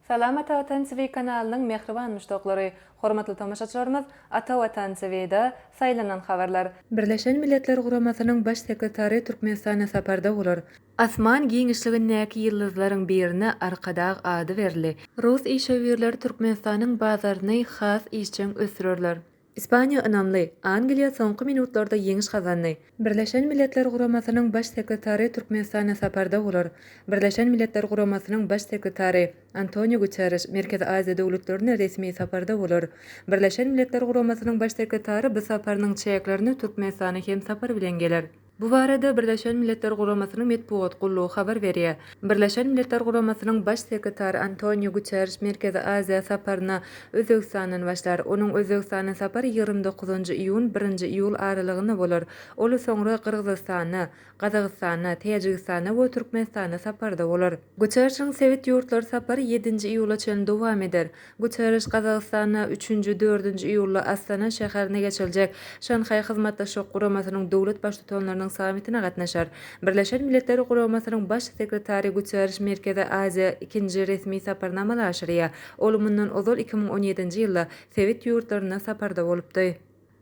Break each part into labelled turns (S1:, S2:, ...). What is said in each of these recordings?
S1: Salamat Vatan TV kanalının mehriban müştokları, hormatly tamaşaçylarymyz, Ata Vatan TV'de saylanan habarlar. Birleşen Milletler Guramasının baş sekretary Türkmenistana saparda bolar. Asman giňişligindäki ýyldızlaryň birine arkadaq ady berli. Rus işewirleri Türkmenistanyň bazaryny has işçiň ösürerler. İspanya ynamly, Angliýa soňky minutlarda ýeňiş kazandy. Birleşen Milletler Guramasynyň baş sekretary Türkmenistana saparda bolar. Birleşen Milletler Guramasynyň baş sekretary Antonio Guterres Merkez Aziýa döwletlerine resmi saparda bolar. Birleşen Milletler Guramasynyň baş sekretary bu saparynyň çäklerini Türkmenistana hem sapar bilen geler. Bu barada Birleşen Milletler Guramasynyň medpuat gullugy habar berýär. Birleşen Milletler Guramasynyň baş sekretary Antonio Guterres Merkez Aziýa saparyna Özbekistanyň başlar. Onuň Özbekistana sapary 29-njy iýun 1-nji iýul aralygyna bolar. Ol soňra Kyrgyzstana, Kazakstana, Täjikistana we Türkmenistana saparda bolar. Guterresiň Sowet ýurtlary sapary 7-nji iýula çen dowam eder. Guterres Kazakstana 3-nji 4-nji iýulda Astana şäherine geçiljek Şanhay hyzmatdaşlyk guramasynyň dowlat başlyklarynyň samitine gatnaşar. Birleşen Milletler Guramasynyň baş sekretary Guterres Merkeze Aziýa 2-nji resmi saparyna aşyrýar. Ol mundan ozal 2017-nji ýylda Sowet ýurtlaryna saparda bolupdy.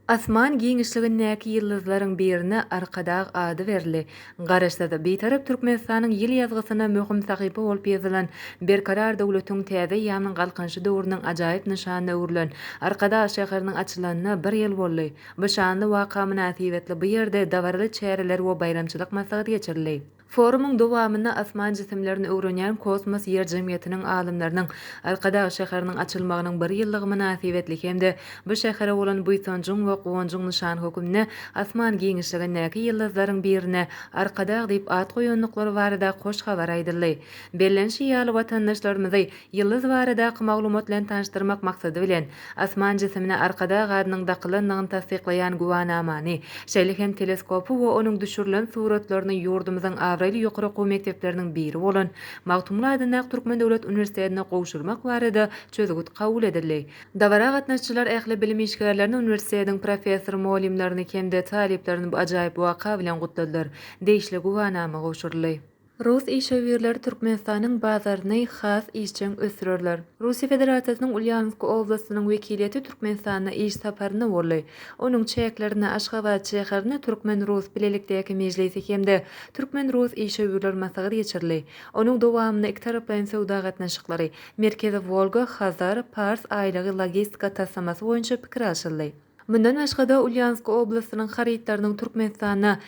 S1: Asman giňişligindäki ýyldızlaryň birine arkadaq ady berli. Garaşda da beýtarap Türkmenistanyň ýyl ýazgysyna möhüm sahypa bolup ýazylan Berkarar döwletiň täze ýanyň galkynşy döwrüniň ajaýyp nyşanyna öwrülen Arkadaş şäheriniň açylanyna bir ýyl boldy. Bu şanly waka münasibetli bu ýerde dawarly çäreler we bayramçylyk maslahaty geçirildi. Forumyň dowamyna asman jisimlerini öwrenýän Kosmos Ýer Jemgyýetiniň alimlarynyň Arkadaş şäheriniň açylmagynyň bir ýyllygy münasibetli hemde bu şähere bolan buýsanjyň we gowanjyň nyşan hökümine asman giňişligindäki ýyldızlaryň birine Arkadaş diýip at goýanlyklary barada hoş habar aýdyldy. Bellenşi ýaly watandaşlarymyzy ýyldız barada maglumat bilen tanışdyrmak maksady bilen asman jisimine Arkadaş adynyň dakylynyň tasdiklaýan guwanamany, şeýle hem teleskopu we onuň düşürilen suratlaryny ýurdumyzyň Avril ýokary gowy mekdepleriniň biri bolan Magtumly adyna Türkmen Döwlet Uniwersitetine gowşurmak barada çözgüt kabul edildi. Dawara gatnaşçylar ähli bilim işgärlerini uniwersitetiň professor molimlerini hemde taleplerini bu ajaýyp waka bilen gutladylar. Deýişli guwanama gowşurly. Rus işewirleri Türkmenistanyň bazaryny has işçiň ösürerler. Russiýa Federasiýasynyň Ulyansk oblastynyň wekiliýeti Türkmenistana iş saparyna boldy. Onuň çäklerini Aşgabat şäherine Türkmen Rus bilelikdäki mejlisi hemde Türkmen Rus işewirleri maslahaty geçirli. Onuň dowamyny iki tarap bilen sowda gatnaşyklary, Merkezi Volga, Hazar, Pars aýlygy logistika tassamasy boýunça pikir alşyldy. Mundan başga Ulyansk oblastynyň haritlarynyň Türkmenistana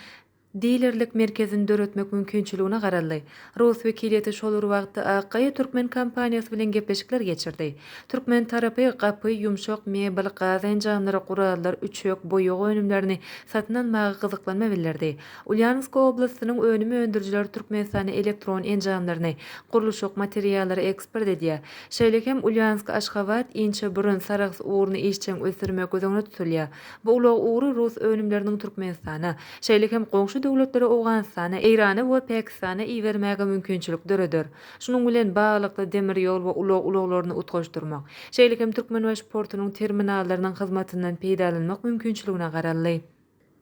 S1: dilerlik merkezini döretmek mümkinçiligine garaldy. Rus wekiliýeti şol wagtda AKY Türkmen kompaniýasy bilen gepleşikler geçirdi. Türkmen tarapy gapy, ýumşak mebel, gaz enjamlary, gurallar, üçök, boýag önümlerini satyn almagy gyzyklanma bildirdi. Ulyansk oblastynyň önümi öndürjileri Türkmenistana elektron enjamlaryny, guruluşok materiallary eksport edýär. Şeýle hem Ulyansk, Aşgabat, Inçe, Burun, Sarax uğruny işçiň ösürmek gözüňe tutulýar. Bu ulag uğru Rus önümleriniň Türkmenistana, şeýle hem goňşy döwletleri Awganistana, Irana we Pakistana iýermäge mümkinçilik döredir. Şunuň bilen baglanykly demir ýol we ulaglaryny utgaşdyrmak, şeýle hem Türkmenbaş portunyň terminallarynyň hyzmatyndan peýdalanmak mümkinçiligine garaldy.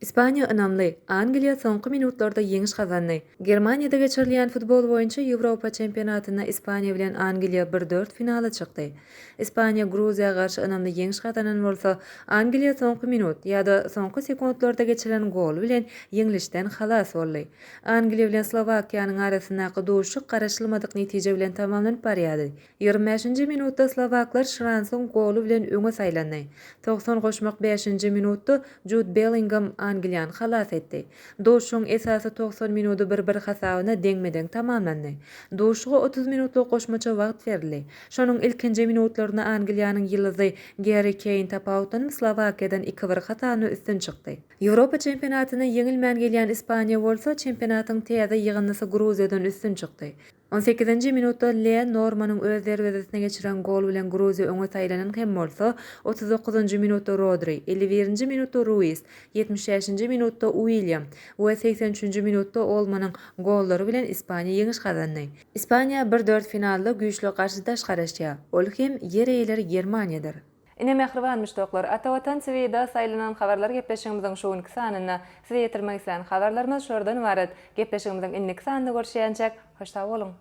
S1: İspanya ynamly, Angliýa soňky minutlarda ýeňiş kazandy. Germaniýada geçirilýän futbol boýunça Ýewropa çempionatyna Ispaniýa bilen Angliýa 1-4 finala çykdy. Ispaniýa Gruziýa garşy ynamly ýeňiş kazanan bolsa, Angliýa soňky minut ýa-da soňky sekundlarda geçirilen gol bilen ýeňilişden halas boldy. Angliýa bilen Slowakiýanyň arasyndaky duşuk garaşylmadyk netije bilen tamamlanyp barýady. 25-nji minutda Slovaklar Şransyň golu bilen öňe saýlandy. 90 goşmak 5-nji minutda Jude Bellingham Angliýany halas etdi. Duşuň esasy 90 minuty bir hasabyna deňmeden tamamlandy. Duşuga 30 minutlyk goşmaça wagt berildi. Şonuň ilkinji minutlaryna Angliýanyň ýyldyzy Gary Kane tapawdan Slowakiýadan 2-1 hasabyna üstün çykdy. Ýewropa çempionatyna ýeňilmän gelýän Ispaniýa bolsa çempionatyň täze ýygynnysy Gruziýadan üstün çykdy. 18-nji minutda Le Normanyň öz derwezesine geçiren gol bilen Gruziýa öňe saýlanan hem bolsa, 39-njy minutda Rodri, 51-nji minutda Ruiz, 75-nji minutda William we 83-nji minutda Olmanyň gollary bilen Ispaniýa ýeňiş kazandy. Ispaniýa 1-4 finalda güýçli garşydaş garaşýar. Ol hem ýer eýleri Germaniýadyr. Ine mehriban müştoklar, Ata Vatan TV'de saylanan habarlar gepleşigimizin şoňky sanyna size ýetirmek isleýän habarlarymyz şordan ibaret. Gepleşigimizin innik sanynda görüşýänçek, hoşta bolun.